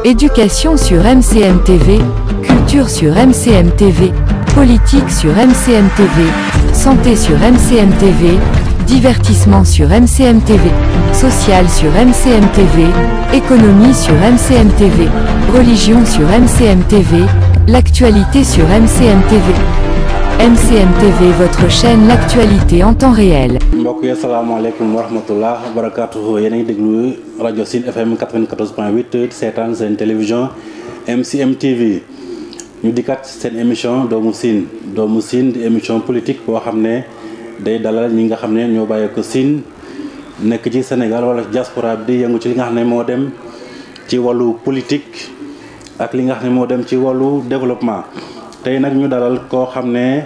Éducation sur MCM TV, culture sur MCM TV, politique sur MCM TV, santé sur MCM TV, divertissement sur MCM TV, social sur MCM TV, économie sur MCM TV, religion sur MCM TV, l'actualité sur MCM TV. MCM TV, votre chaîne l'actualité en temps réel. mbokk yi asalaamaaleykum wa rahmatullah wa barakatuhu yéen a ngi déglu rajo Sine FM 94.8 seetaan seen télévision MCM TV ñu dikkat seen émission doomu Sine di émission politique boo xam ne day dalal ñi nga xam ne ñoo bàyyeeko Sine nekk ci Sénégal wala diaspora bi di yëngu ci li nga xam ne moo dem ci wàllu politique ak li nga xam ne moo dem ci wàllu développement. tey nag ñu dalal koo xam ne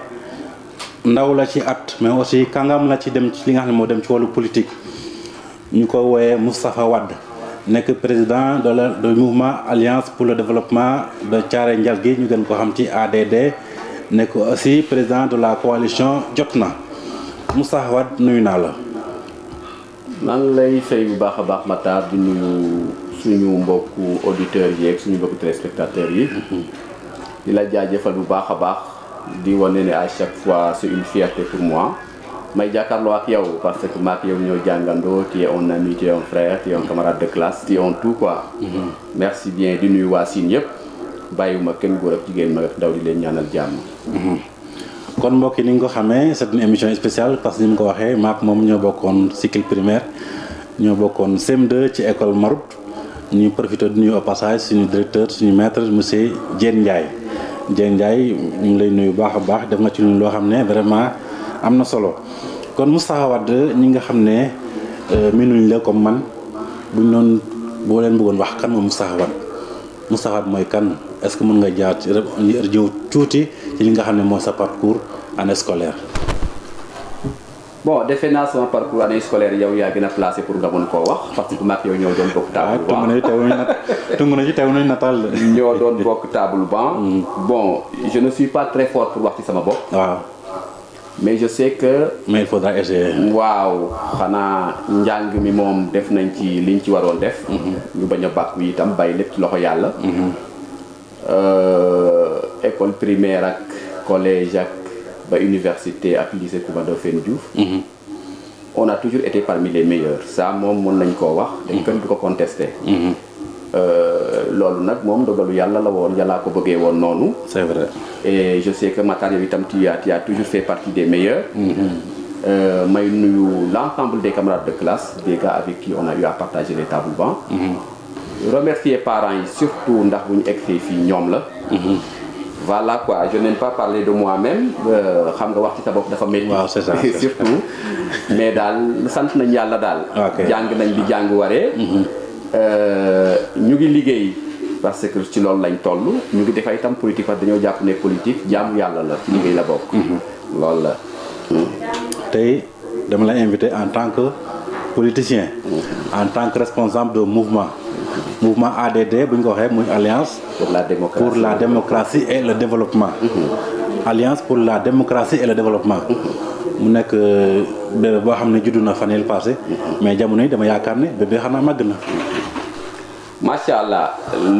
ndaw la ci at mais aussi kàngam la ci dem ci li nga xam ne moo dem ci wàllu politique ñu ko wooyee Moustapha Wade nekk président du mouvement Alliance pour le développement de Thiaré Ndialgui ñu gën ko xam ci ADD nekk aussi président de la coalition Jotna Moustapha Wade nuyu naa la. maa ngi lay fay bu baax a baax Matar di nuyu suñu mbokku auditeurs yi ak suñu mbokku téléspectateurs yi. di la jaajëfal bu baax a baax di wane ne à chaque fois c'est une fierté pour moi may jàkkaarloo ak yow parce que maak yow ñoo jàngandoo tu es un ami tu es un frère tu es un camarade de classe tu es un tout quoi. merci bien di nuyu waa Sine yëpp bàyyiwuma kenn góor ak jigéen mag ak ndaw di leen ñaanal jàmm. kon mbokk yi ni nga ko xamee c'est une émission spéciale parce que ni mu ko waxee maak moom ñoo bokkoon cycle primaire ñoo bokkoon CM2 ci école Marout ñu profité di nuyu au passage suñu directeur suñu maître monsieur Diène Ndiaye ñu ngi lay nuyu baax a baax def nga ci ñun loo xam ne vraiment am na solo kon Moustapha Wade ñi nga xam ne minuñ la comme man buñ doon boo leen bëggoon wax kan moom Moustapha Wade mooy kan est-ce que mën nga jaar ci ñëw tuuti ci li nga xam ne mooy sa parcours année scolaire. bon defe naa sama parcours année scolaire yow yaa gën a placé pour nga mën koo wax parce que maak yow ñoo doon bokk table banc. tungu na ci teew nañu nataal ñoo doon bokk table banc. bon je ne suis pas très fort pour wax ci sama bopp. waaw. mais je sais que. mais il faudra essayer. waaw xanaa njàng mi moom def nañ ci liñ ci waroon def. ñu bañ a bàkku itam bàyyi lépp ci loxo yàlla. école primaire ak collège ak ba université ak lycée Coumba Ndoffène Diouf. on a toujours été parmi les meilleurs ça moom mën nañ koo wax. dañ kenn du ko contester. loolu nag moom dogalu yàlla la woon yàllaa ko bëggee woon noonu. c'est vrai. et je sais que Matar yow itam tu as toujours fait partie des meilleurs. may nuyu l'ensemble des camarades de classe des gars avec qui on a eu à partager les tables bancs. remercier parents yi surtout ndax bu ñu egsee fii ñoom la. voilà quoi je n'aime pas parler de moi-même xam nga wax ci sa bopp dafa métti. waaw c'est ça surtout mais daal sant nañ yàlla daal. jàng nañ bi jàng waree. ñu ngi liggéey parce que ci loolu lañ toll ñu ngi def itam politique parce que dañoo jàpp ne politique jaamu yàlla la ci liggéey la bokk. loolu la. tey dama la invité en tant que politicien. en tant que responsable de mouvement ADD bu ñu ko waxee muy alliance. pour la démocratie et le développement. alliance pour la démocratie et le développement. mu nekk bébé boo xam ne juddu na fan yii passé mais jamono yi dama yaakaar ne bébé xanaa màgg na. macha allah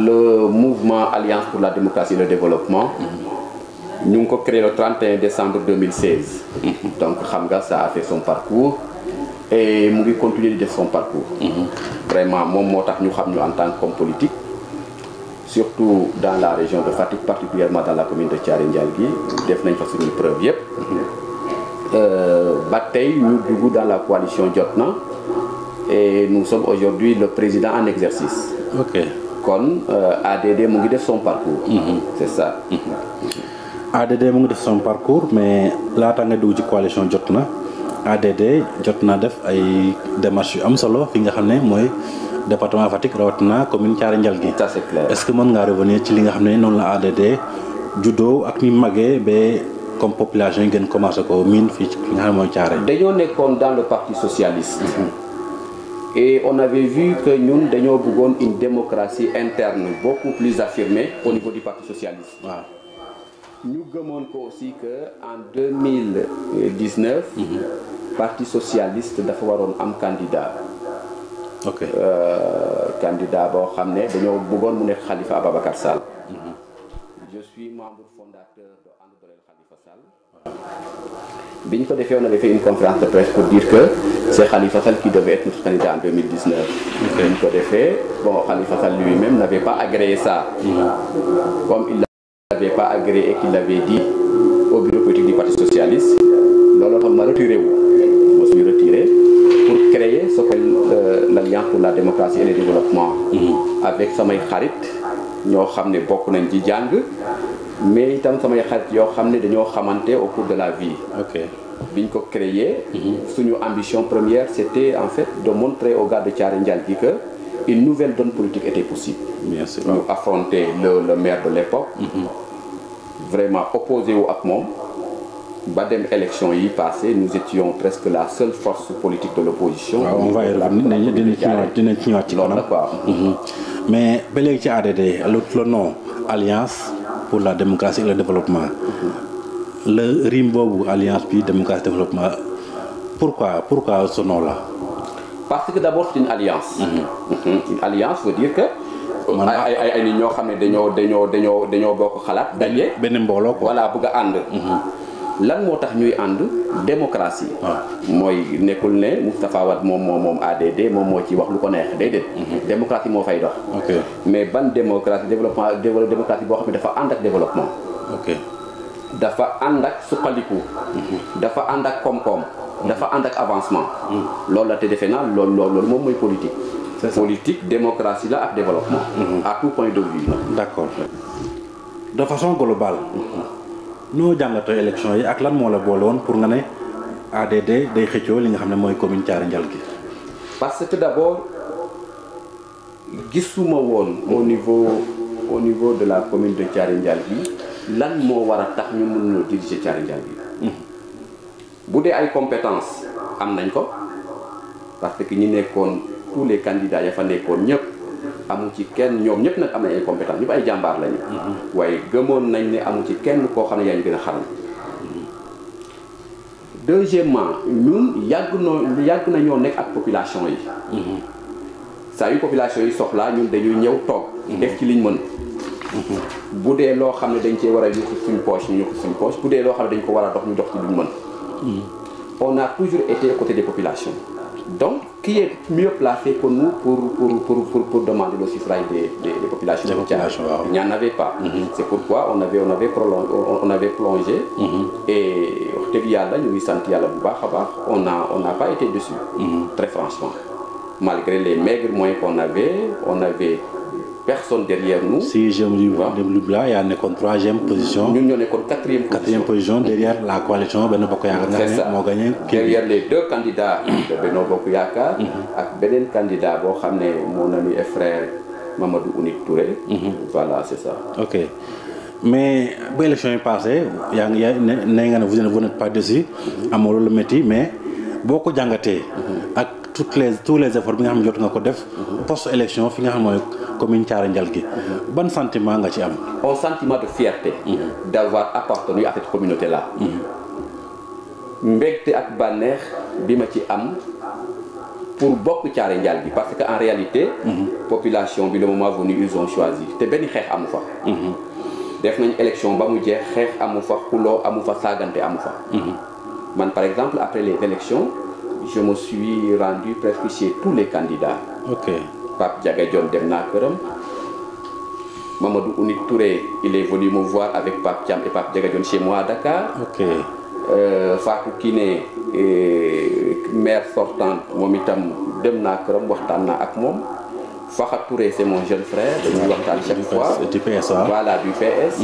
le mouvement alliance pour la démocratie et le développement. ñu ngi ko créé le 31 décembre 2016. donc xam nga ça a fait son parcours. et mu ngi continuer di def son parcours. vraiment moom moo tax ñu xam ñu en tant qu'homme politique. surtout dans la région de Fatick particulièrement dans la commune de Thiaré Ndialgui def nañ fa suñuy preuve yëpp. ba tey ñu dugg dans la coalition Jotna et nous sommes aujourd'hui le président en exercice. ok kon ADD mu ngi def son parcours. c'est ça. ADD mu ngi def son parcours mais laata nga dugg ci coalition Jotna ADD jot naa def ay démarches yu am solo fi nga xam ne mooy département Fatick rawatina commune Thiaré Ndialgui. ça c'est clair. est-ce que mën ngaa revenir ci li nga xam ne noonu la ADD juddoo ak ni magee ba comme population yi ngeen commencé ko miin fii ci nga xam ne mooy Thiaré. dañoo nekkoon dans le parti socialiste. et on avait vu que ñun dañoo bëggoon une démocratie interne beaucoup plus affirmée au niveau du parti socialiste. waaw. ñu gëmoon ko aussi que en 2019. parti socialiste dafa waroon am candidat. ok candidat boo xam ne dañoo bëggoon mu nekk Khalifa Ababacar Sall. je suis membre fondateur de And Dolel Khalifa Sall. bi ñu ko defee on avait fait une conférence de presse pour dire que c'est Khalifa Sall qui devait être notre candidat en 2019. bi ñu ko defee bon Khalifa Sall lui-même n'avait pas agréé ça. comme il l'avait pas agréé et qu'il l'avait dit au bureau politique du Parti socialiste loolu tax ma retiré wu. ma suis retiré pour créer ce que l'Alliance pour la démocratie et le développement. avec samay xarit ñoo xam ne bokk nañ ci jàng. mais itam samay xarit yoo xam ne dañoo xamante au cours de la vie. biñ ko créé. suñu ambition première c'était en fait de montrer aux gars de Thiaré Ndialgui que une nouvelle donne politique était possible. bien sûr ñu affronter le maire de l'époque. vraiment opposé wu ak moom. ba dem élection yi passé nous étions presque la seule force politique de l'opposition. waaw on va y revenir dinañ ci ñëwaat ci kanam. mais ba léegi ci ADD le nom Alliance pour la démocratie et le développement. le rime boobu Alliance puis démocratie et développement pourquoi ce nom là. parce que d'abord c'est une alliance. une alliance veut dire que. ay nit ñoo xam ne dañoo bokk xalaat. daje benn mbooloo quoi. voilà bëgg a ànd. lan moo tax ñuy ànd démocratie. mooy nekkul ne Moustapha Wade moom ADD moom moo ci wax lu ko neex déedéet. démocratie moo fay dox. mais ban démocratie démocratie boo xam ne dafa ànd ak développement. dafa ànd ak suqaliku. dafa ànd ak koom-koom. dafa ànd ak avancement. loolu la te defe naa loolu moom mooy politique. politique démocratie la ak développement. à tout point de vue. d'accord de façon globale. noo jàngatoo élection yi ak lan moo la boole woon pour nga ne ADD day xëccoo li nga xam ne mooy commune Thiaré Ndialgui. parce que d'abord gisuma woon au niveau de la commune de Thiaré Ndialgui lan moo war a tax ñu mën a diriger Thiaré Ndialgui. bu dee ay compétences am nañ ko parce que ñi nekkoon tous les candidats ya fa nekkoon ñëpp. amu ci kenn ñoom ñëpp nag am nañ ay compétence ñëpp ay jàmbaar lañu. waaye gëmoon nañ ne amu ci kenn koo xam ne yaa ñu gën a xaram. deuxièmement ñun yàgg nañoo nekk ak population yi. saa yu population yi soxlaa ñun dañuy ñëw toog. def ci liñ mën. bu dee loo xam ne dañ cee war a yokk suñu poche ñu yokk suñu poche bu dee loo xam ne dañ ko war a dox ñu dox ci luñ mën. on a toujours été aux côtés des populations. donc qui est mieux placé que nous pour demander le suffrage des populations. Il n'y en avait pas. C'est pourquoi on avait plongé. Et wax dëgg yàlla ñu ngi sant yàlla bu baax a baax on n'a pas été déçus. très franchement malgré les maigres moyens qu'on avait personne derrière nous. si je me dis là yaa nekkoon 3e position. ñun ñoo nekkoon 4e position derrière la coalition Benno Bokk Yaakaar. c'est ça moo gagné derrière les 2 candidats de Benno Bokk Yaakaar. ak beneen candidat boo xam ne mon ami et frère Mamadou Ounik Touré. voilà c'est ça. ok mais bu élection yi passé yaa ngi ne nga ne vous n'êtes pas déçu. amoo loolu métti mais boo ko jàngatee. ak tous les efforts bi nga xam ne jot nga ko def. post élection fi nga xam mooy commune Thiaré Ndialgui. ban sentiment nga ci am. un sentiment de fierté. d'avoir appartenu à cette communauté là. mbégte ak bànneex bi ma ci am pour bokk Thiaré Ndialgui parce que en réalité. population bi le moment venu ils ont choisi te benn xeex amu fa. def nañ élection ba mu jeex xeex amu fa xuloo amu fa saagante amu fa. man par exemple après les élections je me suis rendu presque chez tous les candidats. ok Pape Diaga Dione dem naa këram. Mamadou Ounik Touré il est venu me voir avec Pape Thiam et Pape Diaga Dione chez moi à Dakar. ok Fatou Kiné maire sortante moom itam dem naa këram waxtaan naa ak moom. Fakhat Touré c'est mon jeune frère dañuy waxtaan chaque fois du PS voilà du PS.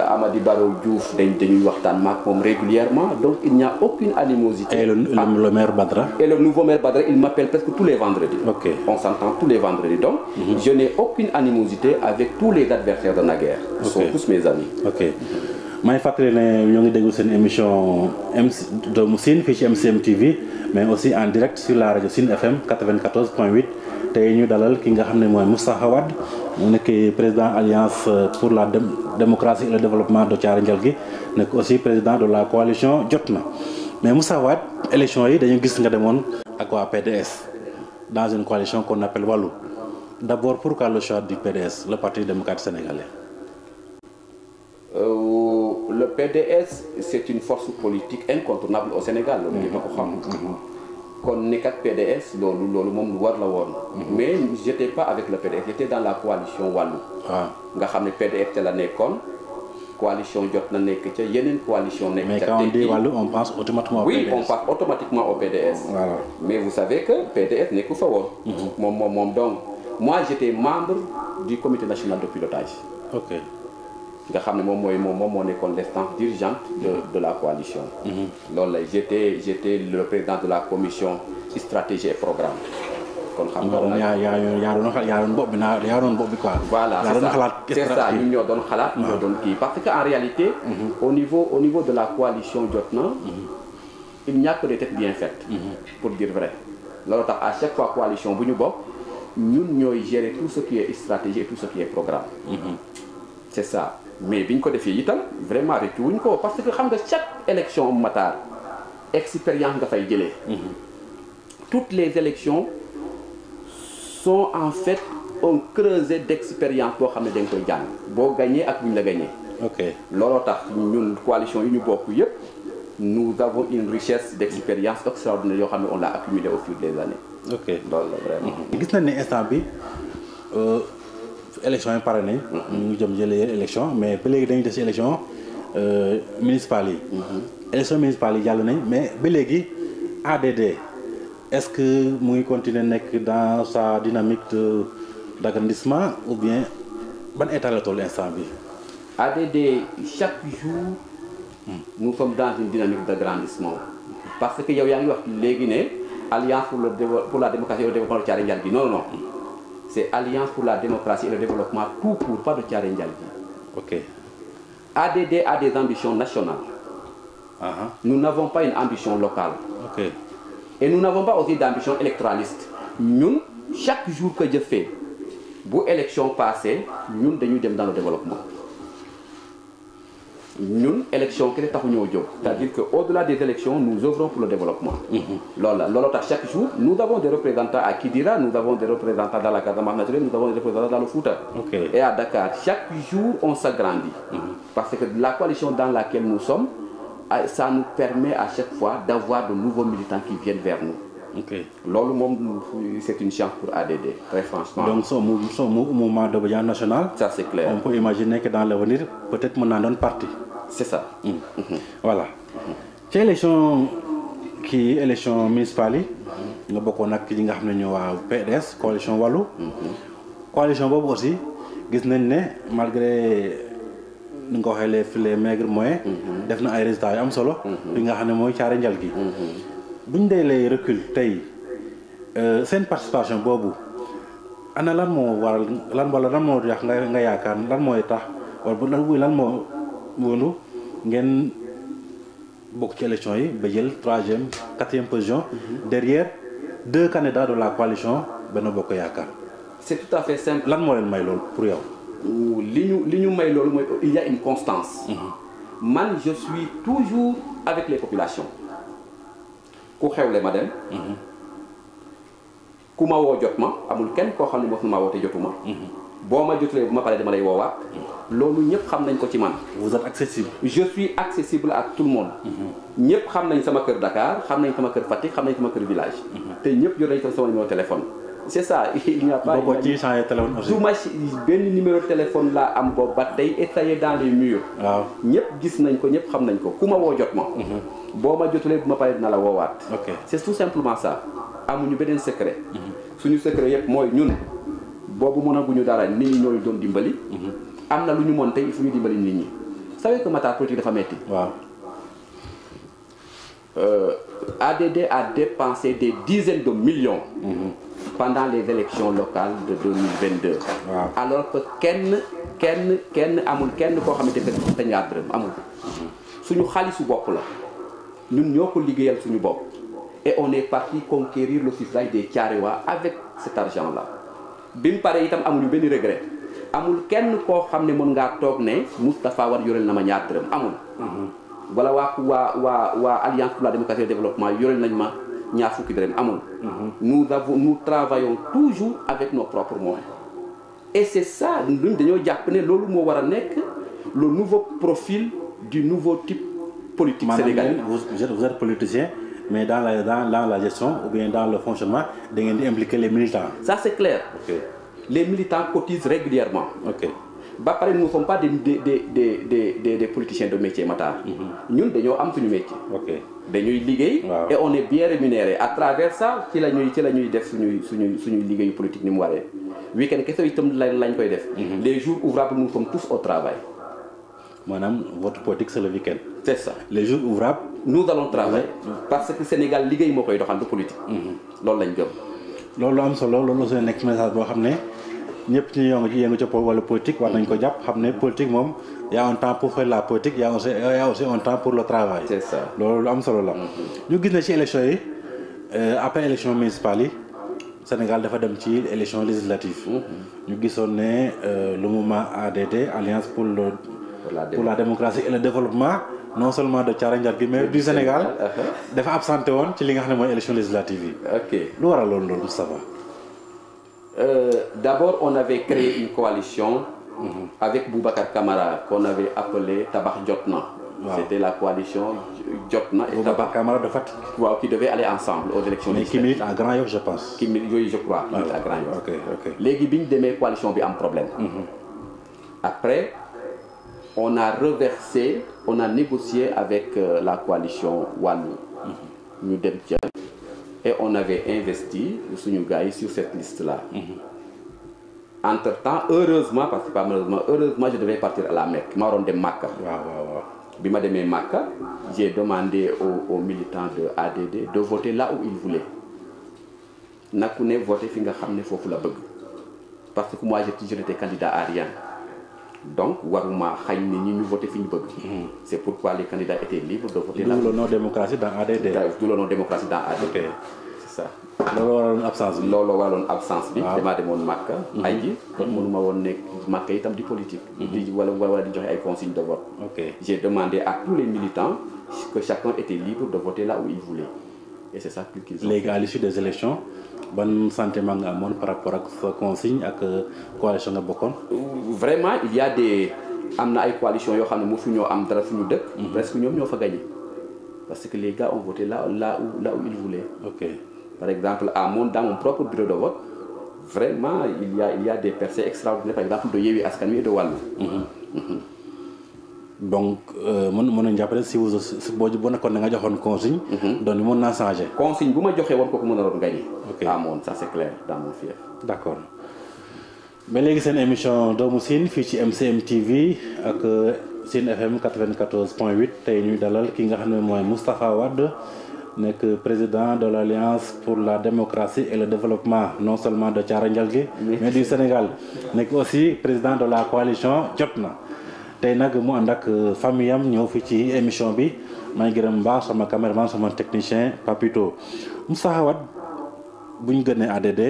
Amady Barrow Diouf dañuy waxtaan maak moom régulièrement donc il n'y a aucune animosité. Et le maire Badra. Et le nouveau maire Badra il m'appelle presque tous les vendredis. ok on s'entend tous les vendredis donc. je n'ai aucune animosité avec tous les adversaires de naguère. Ils sont tous mes amis. ok may fàttali ne ñoo ngi déglu seen émission Doomu Sine fii ci MCM TV mais aussi en direct sur la rajo Sine FM 94.8. tey ñu dalal ki nga xam ne mooy Moustapha Wade mu nekk président alliance pour la démocratie et le développement de Thiaré Ndialgui nekk aussi président de la coalition Jotna mais Moustapha Wade élection yi dañu gis nga demoon ak waa PDS dans une coalition qu'on appelle Wallu. D'abord, pourquoi le choix du PDS, le Parti démocrate sénégalais? Le PDS, c'est une force politique incontournable au Sénégal. Kon nekk ak PDS loolu moom lu war la woon. mais j'étais pas avec le PDS, j'étais dans la coalition Wallu. nga xam ne PDS te la nekkoon coalition jot na nekk ca yeneen coalition nekk ca. mais quand on dit Wallu on pense automatiquement au PDS. Oui, on pense automatiquement au PDS. Voilà. Mais vous savez que PDS nekku fa woon. Donc moi j'étais membre du comité national de pilotage. Ok. nga xam ne moom moo nekkoon l'instance dirigeante de la coalition. loolu la j'étais le président de la commission stratégie et programme. kon xam nga yaa doon bopp bi quoi. voilà c'est ça ñun ñoo doon xalaat. ñoo doon kii parce que en réalité. au niveau de la coalition jot na. il n'y a que des têtes bien faites. pour dire vrai. loolu tax à chaque fois coalition bu ñu bokk ñun ñooy gérer tout ce qui est stratégie et tout ce qui est programme. c'est ça. mais bi ñu ko defee itam vraiment réccu wuñ ko parce que xam nga chaque élection Matar expérience nga fay jëlee. toutes les élections sont en fait un creuset d'expérience boo xam ne da nga koy jàng boo gagné ak bu ñu la gagné. ok looloo tax ñun coalition yi ñu bokk yépp nous avons une richesse d'expérience extraordinaire yoo xam ne on l'a accumulé au fil des années. ok loolu la vraiment. gis nañ ne instant bi élection yi pare nañ. ñu ngi jëm jëlee élection mais ba léegi dañuy des ci élection municipales yi. élection municipales yi jàll nañ mais ba léegi ADD est-ce que mu ngi continuer nekk dans sa dynamique d'agrandissement ou bien ban état la toll instant bi. ADD chaque jour. nous sommes dans une dynamique d'agrandissement parce que yow yaa ngi wax léegi ne alliance pour la démocratie et le développement de Thiaré Ndialgui non. c'est Alliance pour la démocratie et le développement tout court, pas de Thiaré Ndialgui. Ok. ADD a des ambitions nationales. Nous n'avons pas une ambition locale. Ok. Et nous n'avons pas aussi d'ambition électoraliste. Nous, chaque jour que je fais, pour élection passée, nous sommes dans le développement. Nous, élection, c'est-à-dire qu'au-delà des élections, nous œuvrons pour le développement. Chaque jour, nous avons des représentants à Kidira, nous avons des représentants dans la Casamance naturelle, nous avons des représentants dans le Fouta. Okay. Et à Dakar, chaque jour, on s'agrandit. Parce que la coalition dans laquelle nous sommes, ça nous permet à chaque fois d'avoir de nouveaux militants qui viennent vers nous. Okay. C'est une chance pour ADD, très franchement. Donc, ce mouvement de développement national, ça c'est clair. On peut imaginer que dans l'avenir, peut-être mon en donne partie. C'est ça. Voilà. Ci élection municipale yi nga bokkoon ak li nga xam ne ñoo waa PDS coalition Wallu. coalition boobu aussi gis nañ ne malgré ni nga ko waxee les maigres moyens. def na ay résultats yu am solo. bi nga xam ne mooy Thiaré Ndialgui. buñ dee lay recul tey seen participation boobu ana lan moo waral lan moo tax nga yaakaar lan mooy tax wala lan moo wonu ngeen bokk ci élection yi ba jël 3e 4e position derrière 2 candidats de la coalition Benno Bokk Yaakaar. C'est tout à fait simple. lan moo leen may loolu pour yow. li ñu may loolu mooy il y a une constance. man je suis toujours avec les populations. ku xewle ma dem. ku ma woo jot ma amul kenn koo xam ne mos na ma woo te jotuma. boo ma jotulee bu ma paree dama lay woowaat. loolu ñëpp xam nañ ko ci man. vous êtes accessible. je suis accessible à tout le monde. ñëpp xam nañ sama kër Dakar xam nañ sama kër Fatick xam nañ sama kër village. te ñëpp yor nañ sama numéro téléphone. c'est ça il n'y a pas. boo ko ci changé téléphone aussi. du ma benn numéro téléphone laa am boobu ba tey étayé dans les murs. waaw ñëpp gis nañ ko ñëpp xam nañ ko ku ma woo jot ma. boo ma jotulee bu ma paree dina la woowaat. ok c'est tout simplement ça. amuñu beneen secret. suñu secret yëpp mooy ñun. boobu mënaguñu dara nit ñi ñooy doon dimbali. am na lu ñu mën tey il faut ñu dimbali nit ñi. vous savez que Matar politique dafa metti. waaw. ADD a dépensé des dizaines de millions. pendant les élections locales de 2022. waaw. alors que kenn amul kenn koo xamante ne dañu ñaar dërëm amul. suñu xaalisu bopp la. ñun ñoo ko liggéeyal suñu bopp. et on est parti conquérir le suffrage des Thiaroye avec cet argent là. bi mu paree itam amuñu benn regret amul kenn koo xam ne mën ngaa toog ne Moustapha Wade yoreel na ma ñaar dërëm amul. wala waa alliance pour la démocratie et le développement yoreel nañ ma ñaar fukki dërëm amul. Nous travaillons toujours avec nos propres moyens. Et c'est ça ñun dañoo jàpp ne loolu moo war a nekk le nouveau profil du nouveau type politique sénégalais. Vous êtes politicien, mais dans la gestion ou bien dans le fonctionnement da ngeen di impliquer les militants. Ça c'est clair. Okay. Les militants cotisent régulièrement. Ok. Ba pare nous ne sommes pas des politiciens de métier Matar. ñun dañoo am suñu métier. Ok. dañuy liggéey. Waaw. Et on est bien rémunéré à travers ça ci la ñuy def suñuy liggéeyu politique ni mu waree. week-end kese itam lañ koy def. Les jours ouvrables nous sommes tous au travail. maanaam votre politique c'est le week-end. C'est ça. Les jours ouvrables. Nous allons travailler parce que Sénégal liggéey moo koy doxal du politique. loolu lañ gëm. loolu am solo loolu aussi nekk message boo xam ne ñëpp ci yëngu ci wàllu politique war nañ ko jàpp xam ne politique moom y a un temps pour faire la politique y a aussi un temps pour le travail. C'est ça. loolu lu am solo la. ñu gis ne ci élection yi après élection municipale yi Sénégal dafa dem ci élection législative. ñu gisoon ne le mouvement ADD Alliance pour la démocratie et le développement non seulement de Thiaroye Ndialgui mais du Sénégal dafa absenté woon ci li nga xam ne mooy élection législative yi. Ok. lu waral loolu Moustapha. D'abord on avait créé une coalition avec Boubacar Camara qu'on avait appelé Tabax Jotna. Wow. C'était la coalition Jotna et Boubacar Tabax. Camara de Fatick. Waaw, qui devaient aller ensemble aux élections mais qui législatives. milite à Grand Yoff je pense. Qui milite, oui, je crois, qui milite à Grand Yoff. ok. Léegi bi ñu demee coalition bi am problème. Après on a reversé, on a négocié avec la coalition Wallu. ñu dem ca et on avait investi suñu gars yi sur cette liste là. Entre-temps heureusement parce que pas malheureusement je devais partir à la Mecque ma waroon dem Makka. waaw. bi ma demee Makka j'ai demandé aux militants de ADD de voter là où ils voulaient na ku ne voter fi nga xam ne foofu la bëgg parce que moi je n'étais candidat à rien donc waruma xañ ni ñi ñu voter fi ñu bëgg. C'est pourquoi les candidats étaient libres de voter là. D'où le nom démocratie dans ADD. D'où le nom démocratie dans ADD. Ok. C'est ça. loolu waraloon absence bi. loolu waraloon absence bi. waaw damaa demoon Makka. ay ji kon mënuma woon nekk Makka itam di politique. di wala di joxe ay consignes de vote. ok. J'ai demandé à tous les militants que chacun était libre de voter là où il voulait et c'est ça qu'ils ont. léegi à l'issue des élections ban sentiment nga amoon par rapport ak sa consigne ak coalition nga bokkoon. Vraiment il y a am na ay coalitions yoo xam ne mosu ñoo am dara suñu dëkk. presque ñoom ñoo fa gagné parce que les gars ont voté là où ils voulaient. ok. Par exemple, dans mon propre bureau de vote, vraiment, il y a des percées extraordinaires, par exemple, de Yewwi Askan Wi et de Wallu. Donc, mën nañu jàppale si boo nekkoon da nga joxoon consigne. donc mën naa changer. Consigne bu ma joxee woon kooku mën na doon gagné. ok ça c'est clair dans mon fief. d'accord mais léegi seen émission doomu Sine fii ci MCM TV ak Sine FM 94.8 tey ñuy dalal ki nga xam ne mooy Moustapha Wade. nekk président de l'Alliance pour la démocratie et le développement non seulement de Thiaroye Ndialgui mais du Sénégal nekk aussi président de la coalition Jotna tey nag mu ànd ak famille am ñëw fi ci émission bi maa ngi gërëm mbaax sama caméraman sama technicien Papito Moustapha Wade bu ñu gënee ADD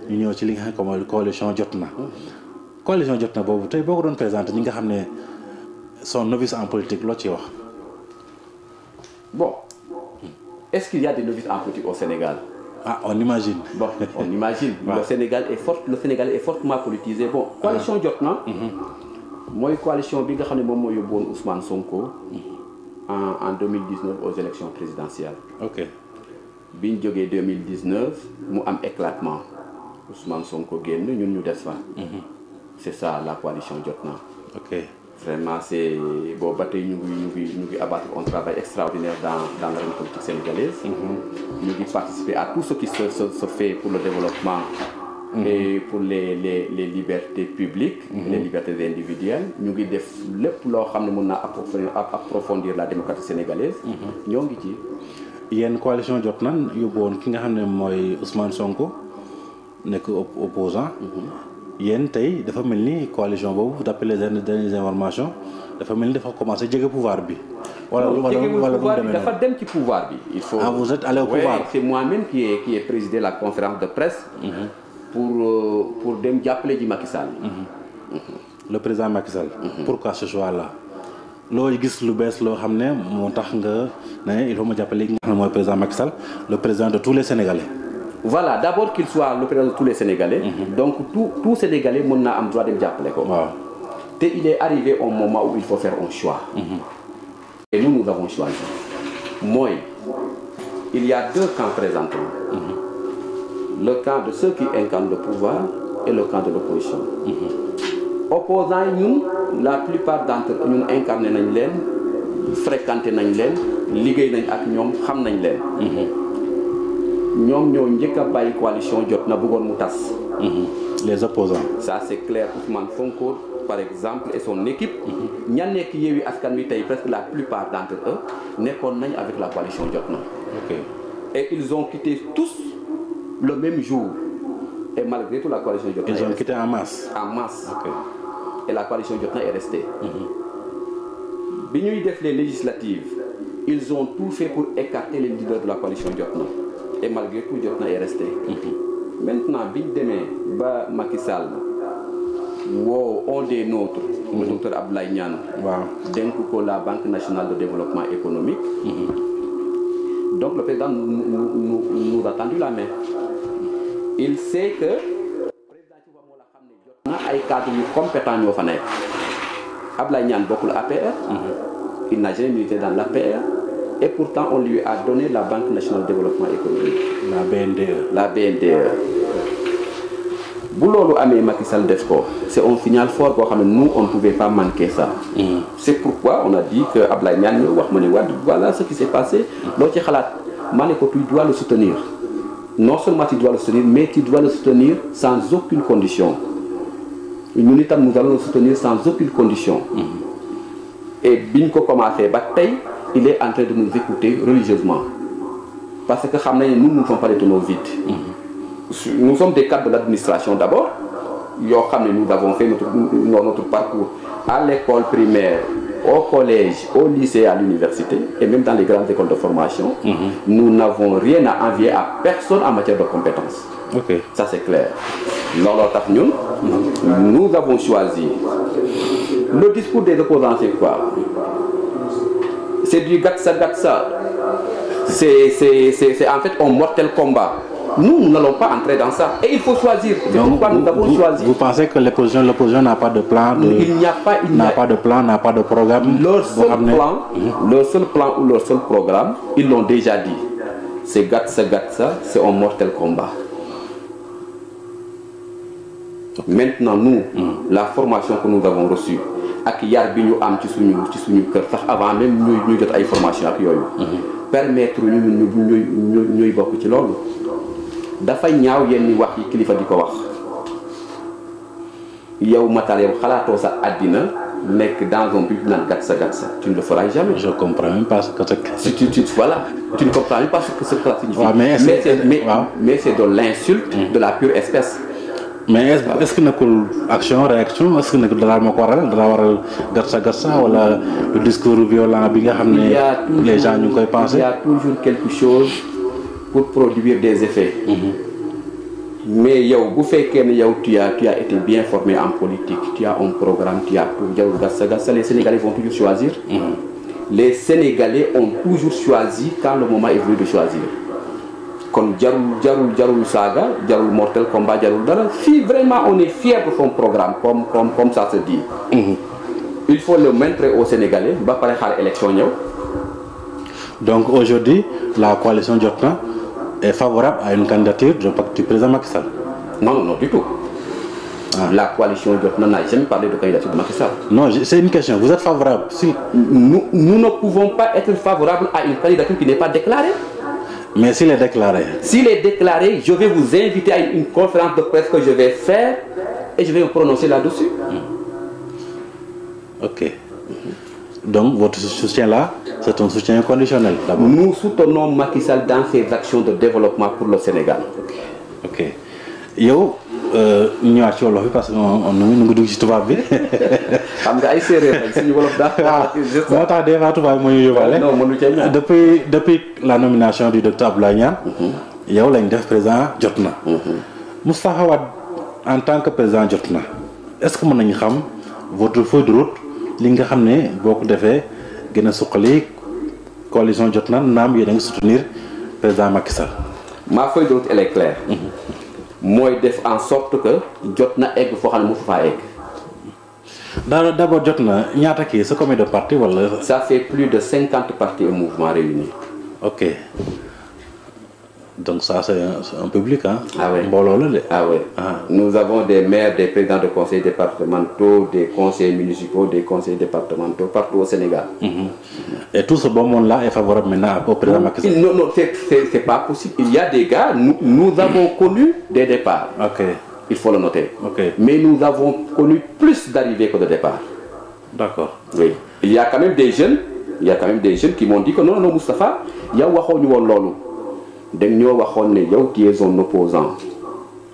ñu ñëw ci li nga xam ne mooy coalition Jotna boobu tey boo ko doon présenté ñi nga xam ne sont novices en politique loo ci wax. Bon. Est-ce qu'il y a des novices en politique au Sénégal? Ah, on imagine. Bon, on imagine. Ouais. Le Sénégal est fortement politisé. Bon, coalition Jotna. Mooy coalition bi nga xam ne moom moo yóbbuwoon Ousmane Sonko en 2019 aux élections présidentielles. ok. bi ñu jógee 2019 mu am éclatement Ousmane Sonko génn ñun ñu des fa. C'est ça la coalition Jotna. ok. Vraiment c'est bon ba tey ñu ngi abattre un travail extraordinaire dans l'arène politique sénégalaise. ñu ngi participer à tout ce qui se fait pour le développement. Et pour les libertés publiques. Les libertés individuelles ñu ngi def lépp loo xam ne mën naa approfondir la démocratie sénégalaise. ñoo ngi ci. yéen coalition Jotna yóbbu woon ki nga xam ne mooy Ousmane Sonko nekk opposant yéen tey dafa mel ni coalition boobu d'après les dernières informations dafa mel ni dafa commencé jege pouvoir bi. wala dafa dem ci pouvoir bi. Il faut. Ah, vous êtes allé au pouvoir. Oui, c'est moi-même qui ai présidé la conférence de presse. Pour dem jàppale ji Macky Sall. Le président Macky Sall. Pourquoi ce choix-là? loo gis lu bees loo xam ne moo tax nga ne il faut ma jàppale li nga xam ne mooy président Macky Sall le président de tous les Sénégalais. Voilà, d'abord qu'il soit le président de tous les Sénégalais. Donc tout Sénégalais mën naa am droit dem jàppale ko. waaw te il est arrivé un moment où il faut faire un choix. Et nous avons choisi. Moi, il y a deux camps présentement. Le camp de ceux qui incarnent le pouvoir et le camp de l'opposition. Opposants ñun la plupart d'entre eux ñun incarné nañ leen fréquenté nañ leen liggéey nañ ak ñoom xam nañ leen. ñoom ñoo njëkk a bàyyi coalition jot na bëggoon mu tas. les opposants. Ça c'est clair. Ousmane Sonko par exemple et son équipe. ña nekk Yewwi Askan Wi tey presque la plupart d'entre eux nekkoon nañ avec la coalition jot na. ok Et ils ont quitté tous le même jour. Et malgré tout la coalition jot na. ils ont quitté en masse. En masse. ok Et la coalition jot na est restée. Bi ñuy def les législatives ils ont tout fait pour écarter les leaders de la coalition jot na. Et malgré tout jot na est resté. Maintenant bi ñu demee ba Macky Sall woo un des nôtres. le docteur Abdoulaye Niane. waaw dénk ko la Banque nationale de développement économique. Donc le président nous a tendu la main. Il sait que président ci wax moo la xam ne jot na ay cadres yu compétents ñoo fa nekk. Abdoulaye Niane bokkul APR. Il n'a jamais milité dans l'APR. Et pourtant on lui a donné la Banque nationale de développement économique. la BNDE. La BNDE. bu loolu amee Macky Sall def ko c'est un signal fort boo xam ne nous on ne pouvait pas manquer ça. C'est pourquoi on a dit que Abdoulaye Niane ñoo wax ma ne voilà ce qui s'est passé. loo ci xalaat ma ne ko tu dois le soutenir. Non seulement tu dois le soutenir mais tu dois le soutenir sans aucune condition. ñun itam nous allons le soutenir sans aucune condition. Et biñ ko commencé ba tey il est en train de nous écouter religieusement parce que xam nañ ne nous ne sommes pas des tonneaux vides. Nous sommes des cadres de l'administration d'abord. Yoo xam ne nous avons fait notre parcours à l'école primaire, au collège, au lycée, à l'université et même dans les grandes écoles de formation. Nous n'avons rien à envier à personne en matière de compétences. ok Ça c'est clair. Looloo tax ñun nous avons choisi le discours des opposants. C'est quoi? C'est du gatsa gatsa. C'est en fait un mortel combat. Nous n'allons pas entrer dans ça. Et il faut choisir. C'est pourquoi nous avons choisi. Vous pensez que l'opposition n'a pas de plan Il n'y a pas de plan, n'a pas de programme. Leur seul plan ou leur seul programme, ils l'ont déjà dit. C'est gatsa gatsa, c'est un mortel combat. Maintenant nous, la formation que nous avons reçue ak yar bi ñu am ci suñu kër sax avant même ñuy jot ay formation ak yooyu permettre ñuy bokk ci loolu dafa ñaaw yenn wax yi kilifa di ko wax yow Matar yow xalaatoo sa àddina nekk dans un but naan gatsa gatsa tu ne le feras jamais. Je comprends même pas ce que voilà tu ne comprends même pas ce que cela signifie. Ouais, mais c'est de l'insulte de la pure espèce. Mais est-ce que nekkul action réaction est-ce que nekkul dara moo ko waral gatsa gatsa wala le discours violent bi nga xam ne les gens ñu ngi koy penser. Il y a toujours quelque chose pour produire des effets. Mais yow bu fekkee ne yow tu as été bien formé en politique, tu as un programme, tu as tout jarul gatsa gatsa, les Sénégalais vont toujours choisir. Les Sénégalais ont toujours choisi quand le moment est venu de choisir. Kon jarul saaga jarul mortel combat jarul dara. Si vraiment on est fier de son programme comme ça se dit. Il faut le montrer aux Sénégalais ba pare xaar élection ñëw. Donc aujourd'hui la coalition Jotna est favorable à une candidature du président Macky Sall. Non du tout. La coalition Jotna n'a jamais parlé de candidature de Macky Sall. Non, c'est une question. Vous êtes favorable si nous ne pouvons pas être favorables à une candidature qui n'est pas déclarée. Mais s'il est déclaré. S'il est déclaré, je vais vous inviter à une conférence de presse que je vais faire et je vais me prononcer là-dessus. Ok. Donc votre soutien là, c'est un soutien conditionnel d'abord. Nous soutenons Macky Sall dans ses actions de développement pour le Sénégal. Ok. Yow ñu ñëwaat ci wolof bi parce que ñu ngi dugg ci tubaab bi. Xam nga ay séeréer lañ suñu wolof daal. Moo tax des fois tubaab moo ñu yóbbaale. Non mënu cee ñaan. Depuis la nomination du docteur Abdoulaye Niane. yow lañ def président Jotna. Moustapha Wade en tant que président Jotna est-ce que mën nañu xam votre feuille de route li nga xam ne boo ko defee gën a suqali coalition Jotna naam yéen a ngi soutenir président Macky Sall. ma feuille de route elle est claire. mooy def en sorte que Jotna egg foo xam ne mosu faa egg. d'abord Jotna ñaata kii c'est combien de partis wala. ça fait plus de 50 partis et mouvements réunis. ok donc ça c'est un public hein. Ah ouais. mbooloo la de. Ah oui. Nous avons des maires, des présidents de conseils départementaux, des conseils municipaux, des conseils départementaux partout au Sénégal. Et tout ce bon monde-là est favorable maintenant au président Macky Sall. Non, c'est pas possible. Il y a des gars, nous avons connu des départs. Ok. Il faut le noter. Ok. Mais nous avons connu plus d'arrivées que de départs. D'accord. Oui. Il y a quand même des jeunes qui m'ont dit que non, Moustapha, il y a waxoñu woon loolu. dañ ñoo waxoon ne yow tu es un opposant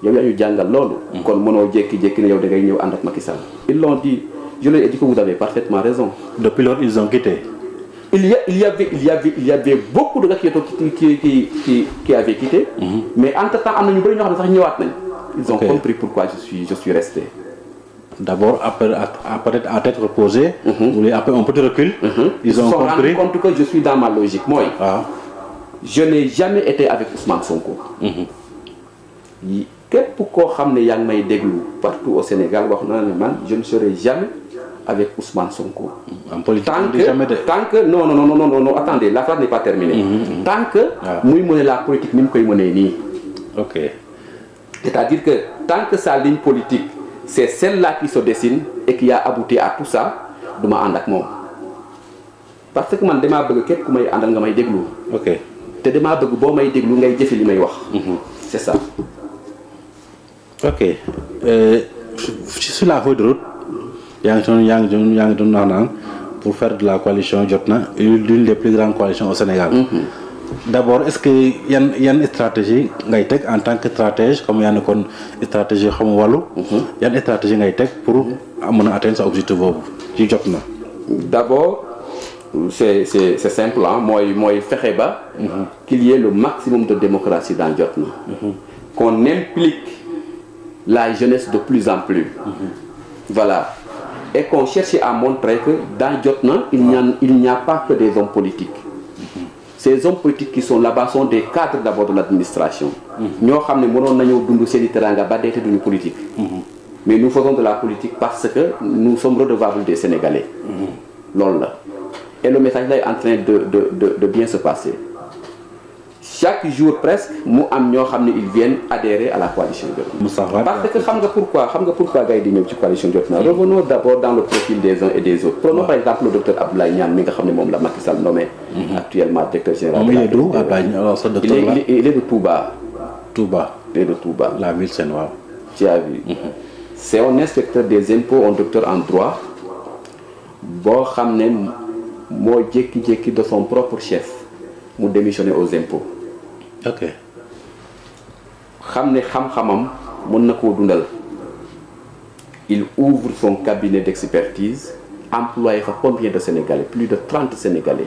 yow yaa ñu jàngal loolu. kon mënoo jékki-jékki ne yow da ngay ñëw ànd ak Macky Sall. Ils l'ont dit, je leur ai dit que vous avez parfaitement raison. Depuis lors ils ont quitté. Il y avait beaucoup de gars qui avaient quitté. Mais entre-temps am na ñu bëri ñoo xam ne sax ñëwaat nañ. Ils ont compris pourquoi je suis resté. D'abord peut-être à tête reposée. Ou après un petit recul. Ils ont compris. rendu compte que je suis dans ma logique mooy. Je n'ai jamais été avec Ousmane Sonko. képp koo xam ne yaa ngi may déglu partout au Sénégal wax naa ne man je ne serai jamais avec Ousmane Sonko. En politique tant que non attendez, la phrase n'est pas terminée. Tant que muy mëne la politique ni mu koy mënee nii. Ok. C'est-à-dire que tant que sa ligne politique c'est celle-là qui se dessine et qui a abouti à tout ça du ma ànd ak moom parce que man damaa bëgg képp ku may àndal nga may déglu. Ok. te damaa bëgg boo may déglu ngay jëfe li may wax. C'est ça. Ok. Sur la feuille de route yaa ngi doon naan pour faire de la coalition Jotna l'une des plus grandes coalitions au Sénégal. D'abord est-ce que yan stratégie ngay teg en tant que stratège comme yaa ne kon stratégie xam wàllu. yan stratégie ngay teg pour mën a atteindre sa objectif boobu ci Jotna. D'abord c'est simple mooy fexe ba. qu'il y ait le maximum de démocratie dans Jotna. Qu'on implique la jeunesse de plus en plus. Voilà. Et qu'on cherche à montrer que dans Jotna il n'y a pas que des hommes politiques. Ces hommes politiques qui sont là-bas sont des cadres d'abord de l'administration. ñoo xam ne mënoon nañoo dund seeni teranga ba deete duñu politique. Mais nous faisons de la politique parce que nous sommes redevables des Sénégalais. loolu la. Et le message là est en train de bien se passer. Chaque jour presque mu am ñoo xam ne ils viennent adhérer à la coalition Jotna. Parce que xam nga pourquoi gars yi di ñëw ci coalition Jotna. Revenons d'abord dans le profil des uns et des autres. Prenons par exemple le docteur Abdoulaye Niane mi nga xam ne moom la Macky Sall nommé. Actuellement directeur général. Il est de Touba. Il est de Touba. La ville c'est noir. Tu as vu. C'est un inspecteur des impôts, un docteur en droit boo xam ne moo jékki-jékki de son propre chef mu démissionné aux impôts. Ok. xam ne xam-xamam mën na koo dundal. Il ouvre son cabinet d'expertise employé fa combien de Sénégalais? Plus de 30 Sénégalais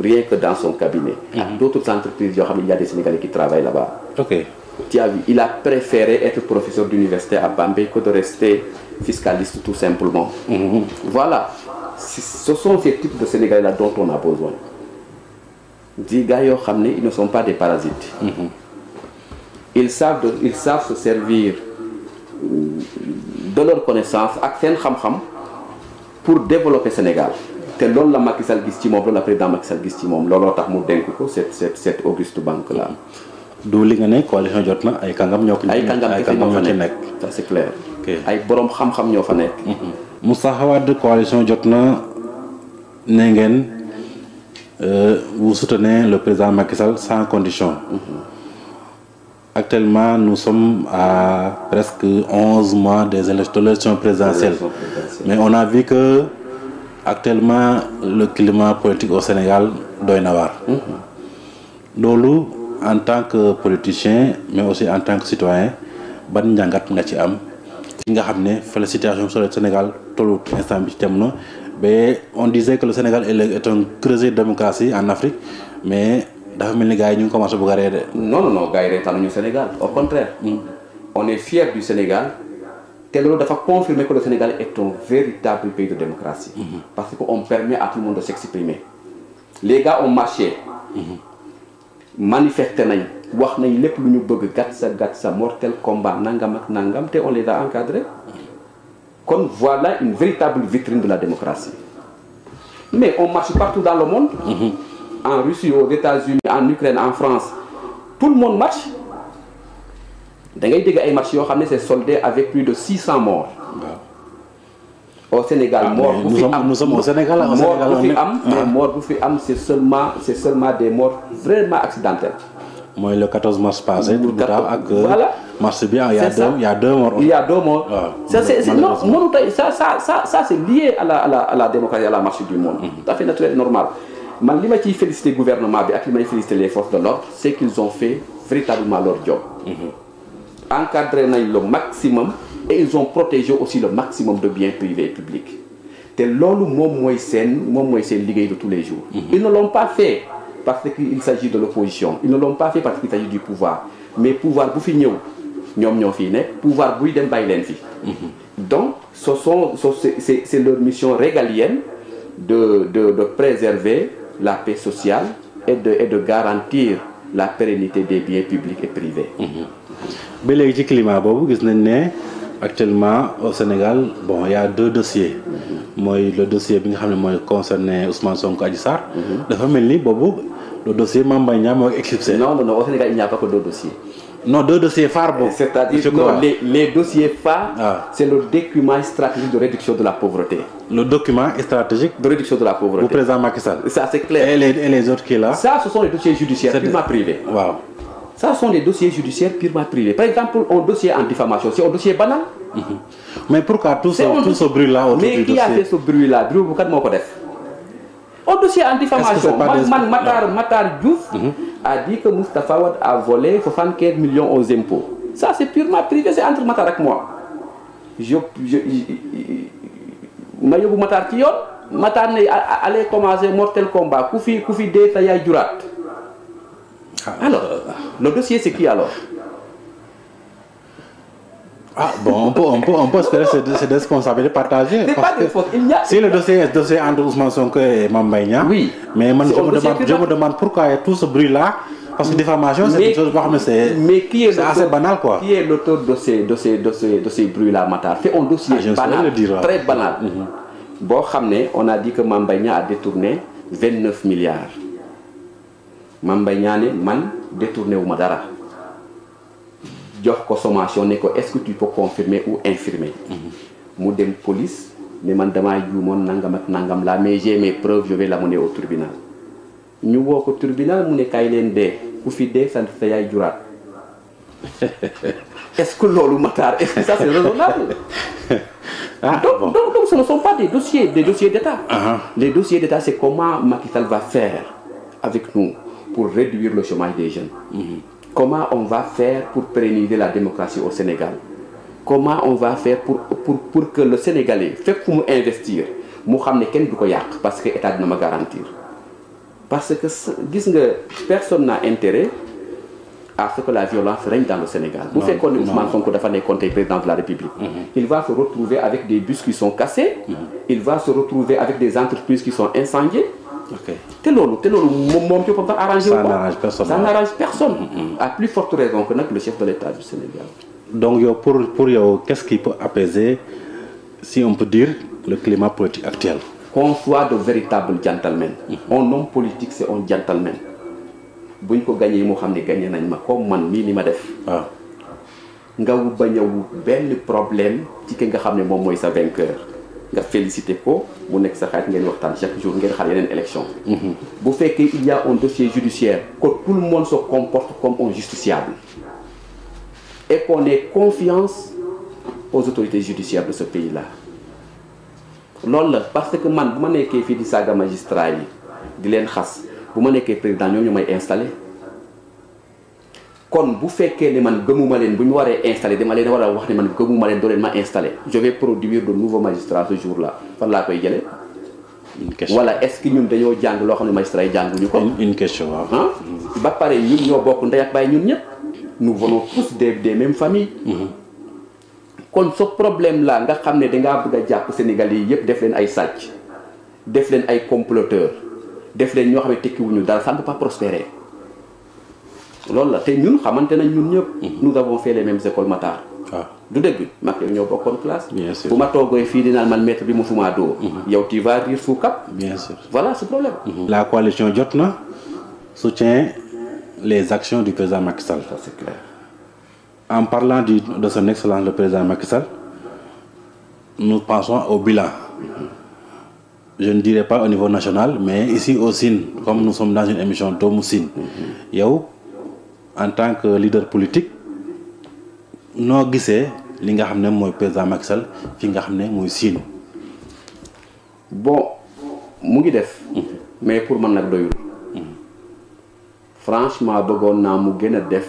rien que dans son cabinet. Ak d'autres entreprises yoo xam ne il y a des Sénégalais qui travaillent là-bas. Ok. Tu as vu, il a préféré être professeur d'université à Bambey que de rester fiscaliste tout simplement. Voilà. Ce sont ces types de Sénégalais-là dont on a besoin. Des gars yoo xam ne ils ne sont pas des parasites. Ils savent se servir de leur connaissance ak seen xam-xam pour développer Sénégal. te loolu la Macky Sall gis ci moom loolu la président Macky Sall gis ci moom looloo tax mu dénk ko cette auguste banque là. du li nga ne coalition Jotna ay kàngam ñoo ci nekk. Ça c'est clair. ay borom xam-xam ñoo fa nekk. Moustapha Wade coalition Jotna ne ngeen vous soutenez le président Macky Sall sans condition. Actuellement nous sommes à presque 11 mois des élections présidentielles. Mais on a vu que actuellement le climat politique au Sénégal doy na waar. loolu en tant que politicien mais aussi en tant que citoyen ban njàngat nga ci am ci nga xam ne fa la situation sur le Sénégal tollu instant bi ci dem na ba on disait que le Sénégal est un creuset de démocratie en Afrique mais dafa mel ni gars yi ñu ngi commencé bëgg a ree de. non gars yi reetaanuñu Sénégal au contraire. On est fiers du Sénégal te loolu dafa confirmer que le Sénégal est un véritable pays de démocratie. Parce qu'on permet à tout le monde de s'exprimer. Les gars ont marché. Manifesté nañ wax nañ lépp lu ñu bëgg gàtt sa mortel combat nangam ak nangam te on les a encadrés. Kon voilà une véritable vitrine de la démocratie. Mais on marche partout dans le monde. En Russie, aux États-Unis, en Ukraine, en France. Tout le monde marche. Da ngay dégg ay marches yoo xam ne c'est soldé avec plus de 600 morts. Au Sénégal, nous sommes au Sénégal. Mort bu fi am, c'est seulement des morts vraiment accidentelles. Moi, le 14 mars passé, voilà. Mars bien, il y a 2 morts. Il y a 2 morts. Ça c'est lié à la démocratie, à la marche du monde. Tout à fait naturel, normal. Man li ma ciy féliciter le gouvernement bi ak li may féliciter les forces de l'ordre, c'est qu'ils ont fait véritablement leur job. Encadré nañ le maximum et ils ont protégé aussi le maximum de biens privés et publics. te loolu moom mooy seen liggéey de tous les jours. Ils ne l'ont pas fait parce qu'il s'agit de l'opposition, ils ne l'ont pas fait parce qu'il s'agit du pouvoir, mais pouvoir bu fi ñëw ñoom ñoo fii nekk, pouvoir buy dem bàyyi leen fi. Donc c'est leur mission régalienne de préserver la paix sociale et de garantir la pérennité des biens publics et privés. ba léegi ci climat boobu gis nañ ne actuellement au Sénégal bon il y a 2 dossiers. mooy le dossier bi nga xam ne mooy concerné Ousmane Sonko Adji Sarr. dafa mel ni boobu le dossier Mame Mbaye Niang moo éclipsé. Non, au Sénégal il n'y a pas que 2 dossiers. Non, 2 dossiers phares. C'est-à-dire les dossiers phares, c'est le document stratégique de réduction de la pauvreté. Le document stratégique de réduction de la pauvreté. Au président Macky Sall. Ça, c'est clair. Et les autres qui là? Ça, ce sont les dossiers judiciaires purement privés. Wow. Ça, ce sont des dossiers judiciaires purement privés. Par exemple, un dossier en diffamation, c'est un dossier banal. Mais pourquoi tout ce bruit-là autour du dossier? Mais qui a fait ce bruit-là? Au dossier en diffamation, Matar Diouf a dit que Moustapha Wade a volé 75 millions aux impôts. Ça, c'est purement privé, c'est entre Matar et moi. Mayobu Matar qui Matar allait commencer mortel combat. Koufi de Taya Djurat. Alors, le dossier, c'est qui alors? Ah bon, on peut espérer ces responsabilités partagées. C'est pas des fautes. Si le dossier est dossier entre Ousmane Sonko et Mame Mbaye Niang, oui. Mais je me demande pourquoi il y a tout ce bruit-là. Parce que diffamation, c'est une chose assez banal, quoi. Qui est l'auteur de ces bruits-là, Matar? C'est un dossier banal, très banal. Bon, on a dit que Mame Mbaye Niang a détourné 29 milliards. Mame Mbaye Niang man détourné ou madara. Jox ko sommation ne ko est-ce que tu peux confirmer ou infirmer. Mu dem police ne man dama juumoon nangam ak nangam la mais j'ai mes preuves, je vais l'amener au tribunal. Ñu woo ko tribunal mu ne kay leen dee ku fi dee sant sa yaay juraat. Est-ce que loolu Matar, est-ce que ça c'est raisonnable? Donc ce ne sont pas des dossiers d'État. Les dossiers d'État, c'est comment Macky Sall va faire avec nous pour réduire le chômage des jeunes. Comment on va faire pour pérenniser la démocratie au Sénégal? Comment on va faire pour que le Sénégalais fait pour investir, mu xamné kenn du ko yak parce que état dina ma garantir. Parce que gis nga personne n'a intérêt à ce que la violence règne dans le Sénégal. Vous faites qu'on Ousmane Sonko dafa nekkoon tey président de la République. Il va se retrouver avec des bus qui sont cassés. Il va se retrouver avec des entreprises qui sont incendiées. Ça n'arrange personne. Ça n'arrange personne. À plus forte raison que le chef de l'État du Sénégal. Donc pour qu'est-ce qui peut apaiser, si on peut dire, le climat politique actuel? Qu'on soit de véritables gentlemen. Un homme politique, c'est un gentleman. Si on gagne, on gagné comme man ni ma def. Nga wu baña wu ben problème ci ki nga xamné mom moy sa vainqueur. Nga féliciter ko mu nek sa xarit ngeen waxtaan chaque jour ngeen xal yeneen élection. Bu fekkee il y a un dossier judiciaire que tout le monde se comporte comme un justiciable et qu'on ait confiance aux autorités judiciaires de ce pays-là. Loolu la parce que man bu ma nekkee fii di saaga magistrat yi di leen xas bu ma nekkee président ñoom ñu may installé kon bu fekkee ne man gëmuma leen bu ñu waree installé dama leen war a wax ne man gëmuma leen doo leen ma installé je vais produire de nouveaux magistrats ce jour-là fan laa koy jëlee. Une question. Voilà, est-ce que ñun dañoo jàng loo xam ne magistrat yi jànguñu ko. Une question waaw. Ba pare ñun ñoo bokk ndey ak baay ñun ñëpp nous venons tous des mêmes familles. kon ce problème là nga xam ne dangaa bëgg a jàpp Sénégalais yi yëpp def leen ay sàcc def leen ay comploteurs def leen ñoo xam ne tekkiwuñu dara ça ne peut pas prospérer loolu la te ñun xamante nañ ñun ñëpp. nous avons fait les mêmes écoles Matar. waaw du dëgg mag yow ñoo bokkoon classe. bien sûr bu ma toogee fii dinaan man maître bi mosuma doo. yow tu vas rire sous cap. bien sûr voilà ce problème. la coalition Jotna soutient les actions du président Macky Sall. Ça c'est clair. En parlant de son excellence le président Macky Sall, nous pensons au bilan. Je ne dirais pas au niveau national, mais ici au Sine, comme nous sommes dans une émission Doomu Sine, yow en tant que leader politique noo gisee li nga xam ne mooy président Macky Sall fi nga xam ne mooy Sine. Bon mu ngi def. mais pour man nag doyul. franchement bëggoon naa mu gën a def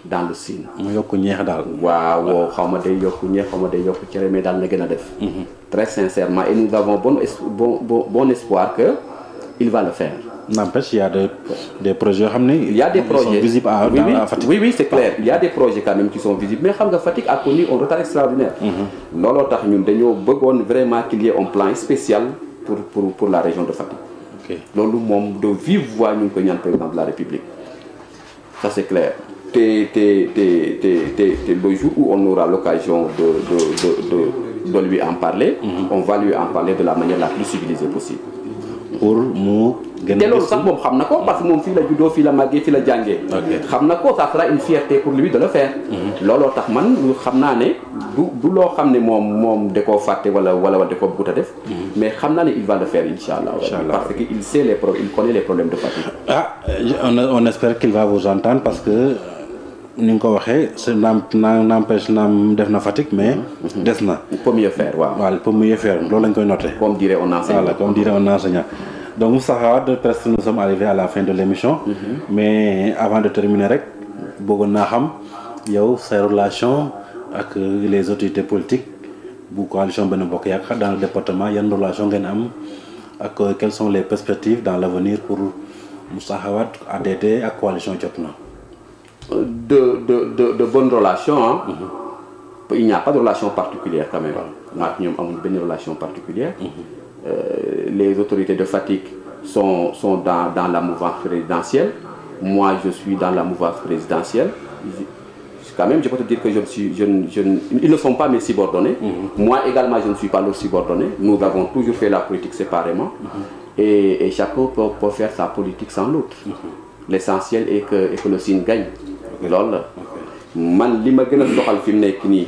dans le Sine. mu yokk ñeex daal. waaw xaw ma day yokk ñeex xaw ma day yokk cere mais daal na gën a def. très sincèrement et nous avons bon espoir que il va le faire. N'empêche, il y a des projets il y a des projets qui sont visibles à Fatick. Oui, c'est clair. Il y a des projets quand même qui sont visibles. Mais xam nga Fatick a connu un retard extraordinaire. looloo tax ñun dañoo bëggoon vraiment qu'il y ait un plan spécial pour la région de Fatick. Ok. loolu moom de vive voix ñu ngi ko ñaan président de la République. Ça c'est clair. Le jour où on aura l'occasion de lui en parler, on va lui en parler de la manière la plus civilisée possible. Pour mu gën a. te loolu sax moom xam na ko parce que moom fii la juddoo fii la màggee fii la jàngee. xam na ko ça sera une fierté pour lui de le faire. looloo tax man xam naa ne du loo xam ne moom da koo fàtte wala da koo bëgg a def. mais xam naa ne il va le faire incha allah. parce que il sait il connaît les problèmes de Fatick. On espère qu'il va vous entendre parce que ni nga ko waxee n'empêche naam def na Fatick mais des na. il peut mieux faire waaw. il peut mieux faire loolu lañ koy noté. comme dirait un enseignant. Voilà, comme dirait un enseignant. Donc Moustapha Wade, presque nous sommes arrivés à la fin de l'émission. Mais avant de terminer rek bëggoon naa xam yow say relation ak les autorités politiques bu coalition Benno Bokk Yaakaar dans le département yan relation ngeen am ak quelles sont les perspectives dans l'avenir pour Moustapha Wade ADD ak coalition Jotna. De bonnes relations hein. Il n'y a pas de relation particulière quand même. maak ñoom amuñu benn relation particulière. Les autorités de Fatick sont dans la mouvance présidentielle. Moi, je suis dans la mouvance présidentielle. Quand même, je peux te dire que ils ne sont pas mes subordonnés. Moi également, je ne suis pas leur subordonné. Nous avons toujours fait la politique séparément. Et chacun peut faire sa politique sans l'autre. L'essentiel est que le Sine gagne. loolu la man li ma gën a doxal fi mu nekk nii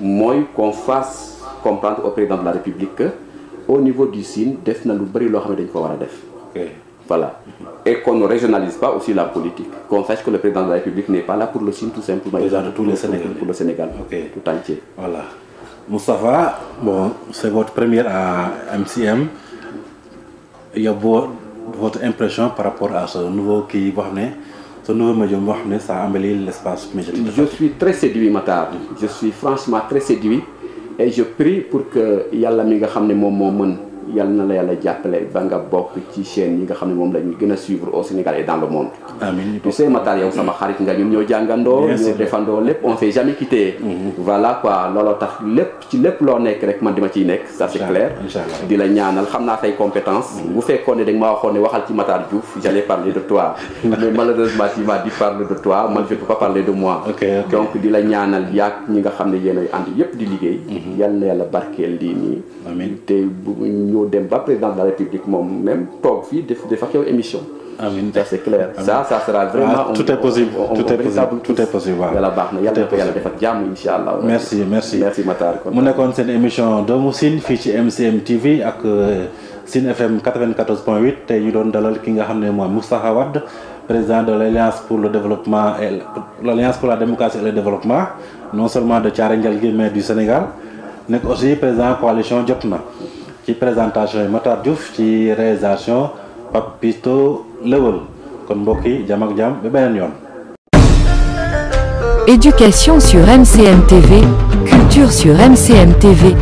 mooy qu'on fasse comprendre au président de la République que au niveau du Sine def na lu bari loo xam ne dañ ko war a def. Voilà. Et qu'on ne régionalise pas aussi la politique. Qu'on sache que le président de la République n'est pas là pour le Sine tout simplement. Il est là de tous les Sénégalais. Pour le Sénégal, tout entier. Voilà. Moustapha, bon, c'est votre première à MCM. Il y a votre impression par rapport à ce nouveau ce nouveau médium, ça a embelli l'espace médiatique. Je suis très séduit, Matar. Je suis franchement très séduit. Et je prie pour que Yalla mi nga xamné mom mo mën yalla na la yalla jappalé ba nga bok ci chaîne yi nga xamné mom lañu gëna suivre au Sénégal et dans le monde. Amin. Tu sais Matar yow sama xarit nga ñun ñoo jangando, ñoo defando lepp, on s'est jamais quitté. Voilà quoi, lolo tax lepp lo nek rek man dima ciy nek, ça c'est clair. Di la ñaanal xamna say compétences. Bu fekkone dag ma waxone waxal ci Matar Diouf, j'allais parler de toi. Mais malheureusement tu m'as dit parler de toi, moi je peux pas parler de moi. Donc di la ñaanal yak ñi nga xamné yéenay and yépp di liggéey. Yalla na yalla barkel li ni. Amin. Té ñu dem ba président de la République mom même tok fi def ak yow émission. Amin. Ça c'est clair. Ça sera vraiment tout est possible. Tout est possible. Yalla baxna yalla ko yalla def ak jamm inshallah. Merci. Merci Matar. Mu nekkoon seen émission Doomu Sine fii ci MCM TV ak Sine FM 94.8 tey ñu doon dalal ki nga xam ne mooy Moustapha Wade président de l'Alliance pour le développement et l'Alliance pour la démocratie et le développement non seulement de Thiaroye Ndial mais du Sénégal nekk aussi président coalition Jotna ci présentation yi Matar Diouf ci réalisation Papito Lewel kon mbokk yi jàmm ak jàmm ba beneen yoon. Éducation sur MCM TV, culture sur MCM TV.